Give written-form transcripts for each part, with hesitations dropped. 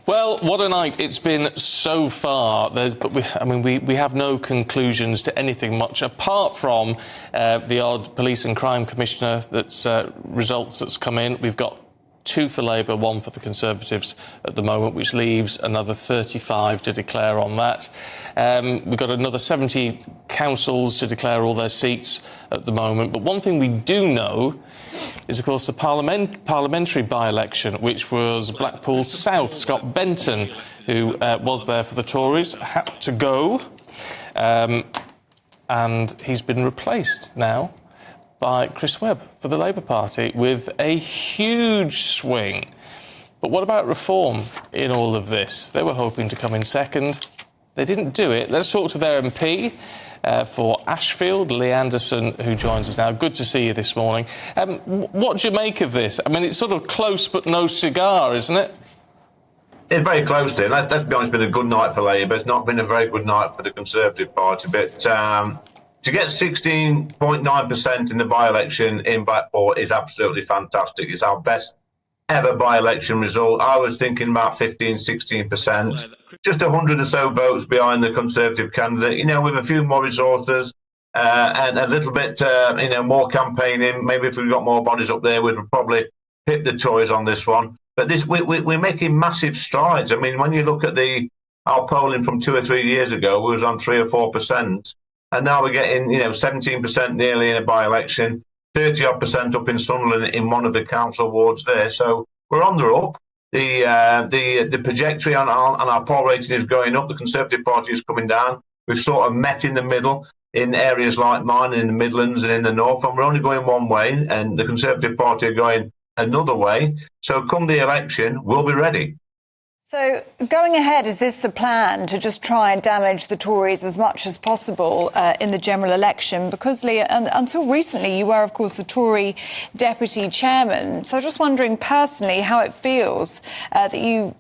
Well, what a night it's been so far. We have no conclusions to anything much apart from the odd police and crime commissioner results that's come in. We've got 2 for Labour, 1 for the Conservatives at the moment, which leaves another 35 to declare on that. We've got another 70 councils to declare all their seats at the moment. But one thing we do know is, of course, the parliamentary by-election, which was Blackpool South. Scott Benton, who was there for the Tories, had to go, and he's been replaced now by Chris Webb for the Labour Party with a huge swing. But what about reform in all of this? They were hoping to come in second. They didn't do it. Let's talk to their MP for Ashfield, Lee Anderson, who joins us now. Good to see you this morning. What do you make of this? I mean, it's sort of close but no cigar, isn't it? It's very close to it. Let's be honest, it's been a good night for Labour. It's not been a very good night for the Conservative Party, but to get 16.9% in the by-election in Blackpool is absolutely fantastic. It's our best ever by-election result. I was thinking about 15, 16%. Just 100 or so votes behind the Conservative candidate. You know, with a few more resources and a little bit, more campaigning. Maybe if we got more bodies up there, we'd probably hit the Tories on this one. But we're making massive strides. I mean, when you look at our polling from 2 or 3 years ago, we was on 3 or 4%. And now we're getting, 17% nearly in a by-election, 30-odd% up in Sunderland in one of the council wards there. So we're on the up. The trajectory on our poll rating is going up. The Conservative Party is coming down. We've sort of met in the middle in areas like mine, in the Midlands and in the North, and we're only going one way, and the Conservative Party are going another way. So come the election, we'll be ready. So going ahead, is this the plan, to just try and damage the Tories as much as possible in the general election? Because, Lee, until recently, you were, of course, the Tory deputy chairman. So just wondering personally how it feels that you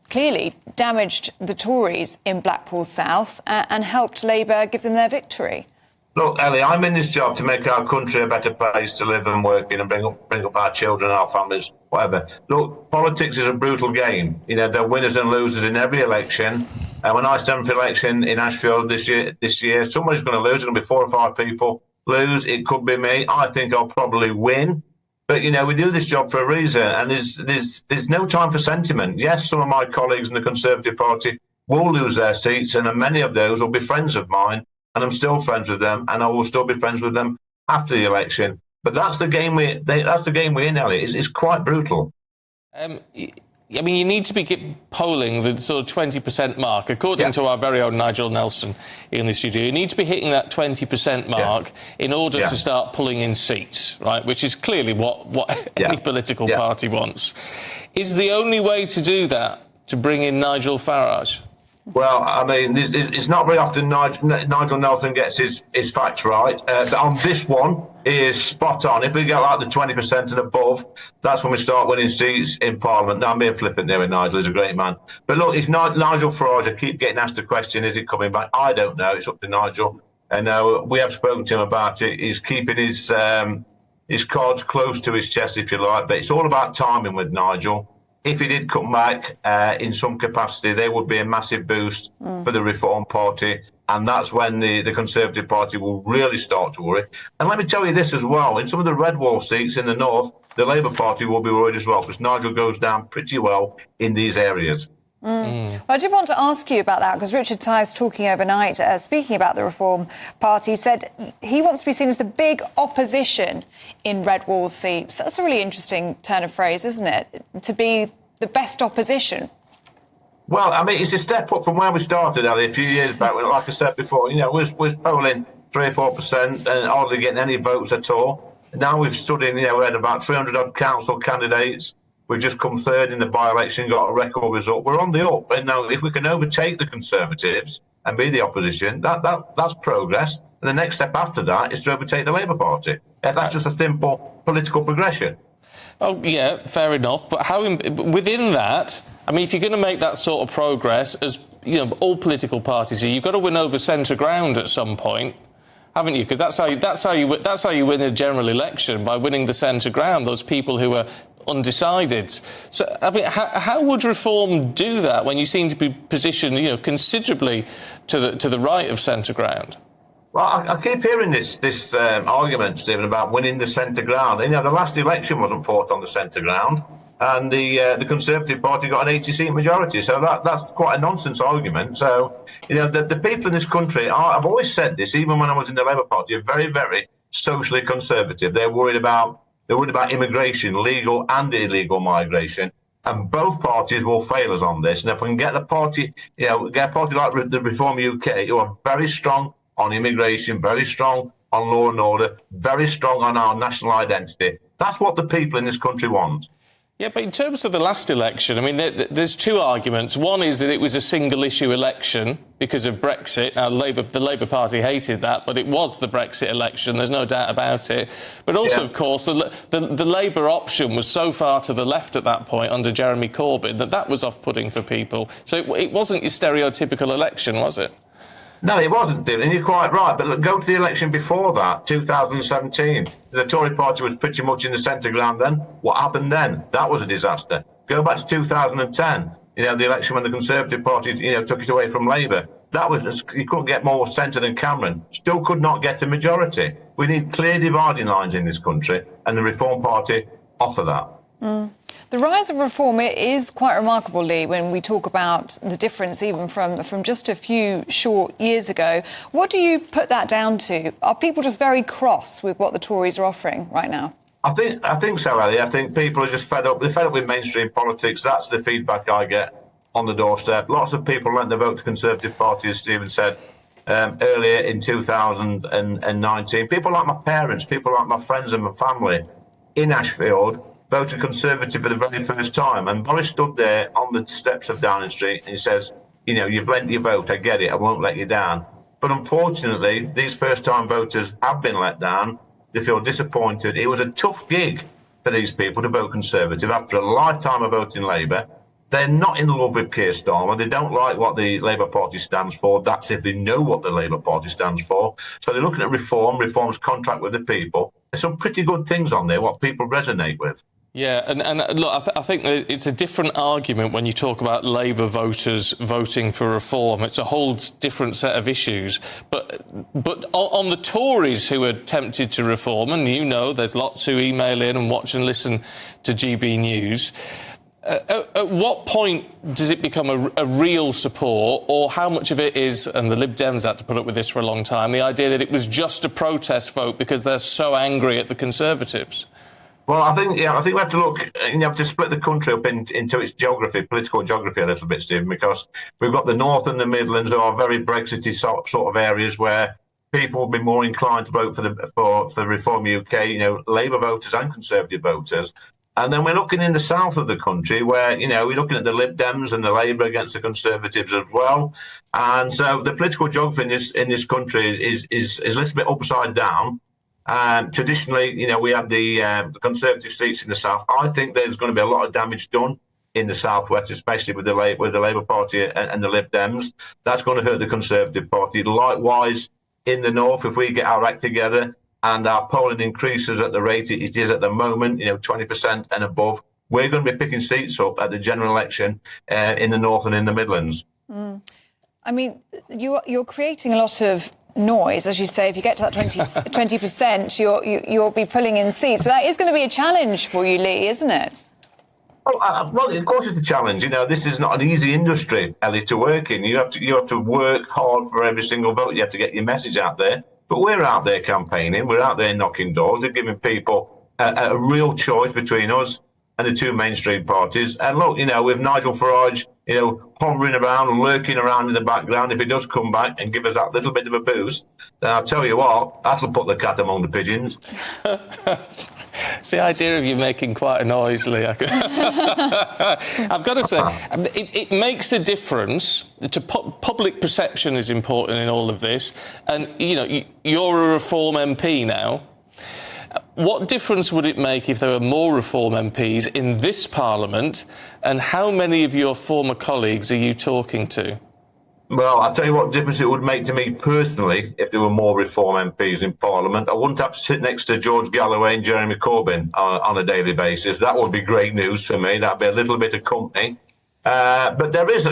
clearly damaged the Tories in Blackpool South and helped Labour give them their victory. Look, Ellie, I'm in this job to make our country a better place to live and work in and bring up our children, our families, whatever. Look, politics is a brutal game. You know, there are winners and losers in every election. And when I stand for election in Ashfield this year, somebody's going to lose. There's going to be 4 or 5 people lose. It could be me. I think I'll probably win. But, we do this job for a reason. And there's no time for sentiment. Yes, some of my colleagues in the Conservative Party will lose their seats, and many of those will be friends of mine. And I'm still friends with them, and I will still be friends with them after the election. But that's the game we're in, Ellie. It's quite brutal. You need to be polling the sort of 20% mark, according to our very own Nigel Nelson in the studio. You need to be hitting that 20% mark in order to start pulling in seats, right? Which is clearly what any political party wants. Is the only way to do that to bring in Nigel Farage? Well, I mean, it's not very often Nigel Nelson gets his facts right. But on this one, he is spot on. If we get like the 20% and above, that's when we start winning seats in Parliament. Now, I'm being flippant there with Nigel. He's a great man. But look, if Nigel Farage, I keep getting asked the question, is he coming back? I don't know. It's up to Nigel. And we have spoken to him about it. He's keeping his cards close to his chest, if you like. But it's all about timing with Nigel. If he did come back in some capacity, there would be a massive boost for the Reform Party. And that's when the Conservative Party will really start to worry. And let me tell you this as well. In some of the red wall seats in the North, the Labour Party will be worried as well, because Nigel goes down pretty well in these areas. Well, I did want to ask you about that, because Richard Tice, talking overnight, speaking about the Reform Party, said he wants to be seen as the big opposition in red wall seats. That's a really interesting turn of phrase, isn't it? To be the best opposition. Well, I mean, it's a step up from where we started, Ali, a few years back. Like I said before, was polling 3 or 4% and hardly getting any votes at all. Now we've stood in, we had about 300 odd council candidates. We've just come third in the by-election, got a record result. We're on the up. And now if we can overtake the Conservatives and be the opposition, that's progress. And the next step after that is to overtake the Labour Party. That's just a simple political progression. Oh, yeah, fair enough. But within that, I mean, if you're going to make that sort of progress, as all political parties are, you've got to win over centre ground at some point, haven't you? Because that's how you win a general election, by winning the centre ground. Those people who are undecided. So, I mean, how would Reform do that when you seem to be positioned, considerably to the right of centre ground? Well, I keep hearing this argument, Stephen, about winning the centre ground. The last election wasn't fought on the centre ground, and the Conservative Party got an 80-seat majority. So that's quite a nonsense argument. So, the people in this country I've always said this, even when I was in the Labour Party, are very, very socially conservative. They're worried about immigration, legal and illegal migration. And both parties will fail us on this. And if we can get a party like the Reform UK, who are very strong on immigration, very strong on law and order, very strong on our national identity. That's what the people in this country want. Yeah, but in terms of the last election, I mean, there's two arguments. One is that it was a single-issue election because of Brexit. Now, the Labour Party hated that, but it was the Brexit election. There's no doubt about it. But also, of course, the Labour option was so far to the left at that point under Jeremy Corbyn that was off-putting for people. So it wasn't your stereotypical election, was it? No, it wasn't, David, and you're quite right. But look, go to the election before that, 2017. The Tory party was pretty much in the centre ground then. What happened then? That was a disaster. Go back to 2010, the election when the Conservative Party, took it away from Labour. That was, you couldn't get more centre than Cameron. Still could not get a majority. We need clear dividing lines in this country, and the Reform Party offer that. The rise of Reform is quite remarkable, Lee, when we talk about the difference even from just a few short years ago. What do you put that down to? Are people just very cross with what the Tories are offering right now? I think so, Ellie. I think people are just fed up. They're fed up with mainstream politics. That's the feedback I get on the doorstep. Lots of people lent their vote to Conservative Party, as Stephen said earlier in 2019. People like my parents, people like my friends and my family in Ashfield voted Conservative for the very first time. And Boris stood there on the steps of Downing Street and he says, you've lent your vote, I get it, I won't let you down. But unfortunately, these first-time voters have been let down. They feel disappointed. It was a tough gig for these people to vote Conservative after a lifetime of voting Labour. They're not in love with Keir Starmer. They don't like what the Labour Party stands for. That's if they know what the Labour Party stands for. So they're looking at Reform's contract with the people. There's some pretty good things on there, what people resonate with. Yeah, and look, I think that it's a different argument when you talk about Labour voters voting for Reform. It's a whole different set of issues. But on the Tories who are tempted to reform, and there's lots who email in and watch and listen to GB News, at what point does it become a real support, or how much of it is, and the Lib Dems had to put up with this for a long time, the idea that it was just a protest vote because they're so angry at the Conservatives? Well, I think we have to look. Have to split the country up into its geography, political geography, a little bit, Stephen, because we've got the North and the Midlands, who are very Brexity sort of areas where people will be more inclined to vote for Reform UK. Labour voters and Conservative voters, and then we're looking in the south of the country where we're looking at the Lib Dems and the Labour against the Conservatives as well. And so the political geography in this country is a little bit upside down. Traditionally, we had the Conservative seats in the south. I think there's going to be a lot of damage done in the southwest, especially with the Labour Party and the Lib Dems. That's going to hurt the Conservative Party. Likewise, in the north, if we get our act together and our polling increases at the rate it is at the moment, 20% and above, we're going to be picking seats up at the general election in the north and in the Midlands. I mean, you're creating a lot of noise, as you say. If you get to that 20%, you'll be pulling in seats. But that is going to be a challenge for you, Lee, isn't it? Well, of course it's a challenge. This is not an easy industry, Ellie, to work in. You have to work hard for every single vote. You have to get your message out there. But we're out there campaigning. We're out there knocking doors. We're giving people a real choice between us and the two mainstream parties. And look, with Nigel Farage, hovering around, lurking around in the background, if he does come back and give us that little bit of a boost, then I'll tell you what, that'll put the cat among the pigeons. It's the idea of you making quite a noise, Lee. I've got to say, it makes a difference. Public perception is important in all of this. And, you're a Reform MP now. What difference would it make if there were more Reform MPs in this Parliament, and how many of your former colleagues are you talking to? Well, I'll tell you what difference it would make to me personally if there were more Reform MPs in Parliament. I wouldn't have to sit next to George Galloway and Jeremy Corbyn on a daily basis. That would be great news for me. That'd be a little bit of company. But there is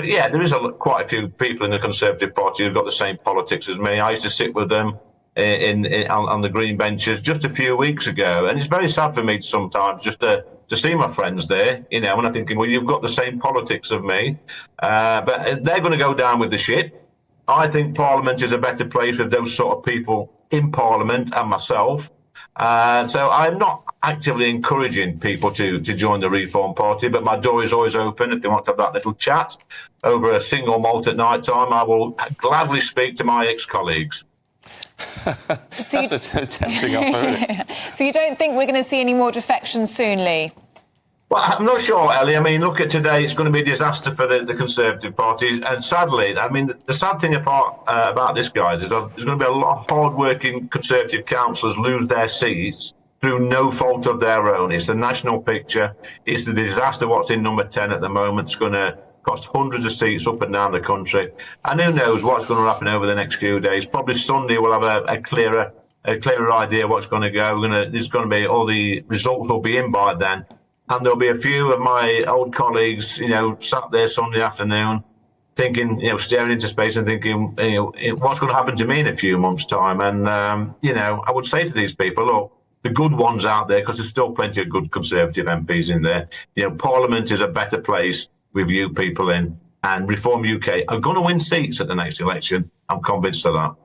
quite a few people in the Conservative Party who've got the same politics as me. I used to sit with them on the green benches just a few weeks ago, and it's very sad for me sometimes just to see my friends there, and I'm thinking, well, you've got the same politics of me, but they're going to go down with the ship. I think Parliament is a better place with those sort of people in Parliament and myself. So I'm not actively encouraging people to join the Reform Party, but my door is always open if they want to have that little chat over a single malt at night time. I will gladly speak to my ex-colleagues. That's a tempting offer, isn't it? So you don't think we're going to see any more defections soon, Lee? Well, I'm not sure, Ellie. I mean, look at today. It's going to be a disaster for the Conservative Party. And sadly, I mean, the sad thing about this, guys, is there's going to be a lot of hard-working Conservative councillors lose their seats through no fault of their own. It's the national picture. It's the disaster what's in number 10 at the moment. It's going to cost hundreds of seats up and down the country. And who knows what's going to happen over the next few days. Probably Sunday we'll have a clearer idea what's going to go. There's going to be all the results will be in by then. And there'll be a few of my old colleagues, sat there Sunday afternoon thinking, staring into space and thinking, what's going to happen to me in a few months' time? And, I would say to these people, look, the good ones out there, because there's still plenty of good Conservative MPs in there. Parliament is a better place with you people in. And Reform UK are going to win seats at the next election. I'm convinced of that.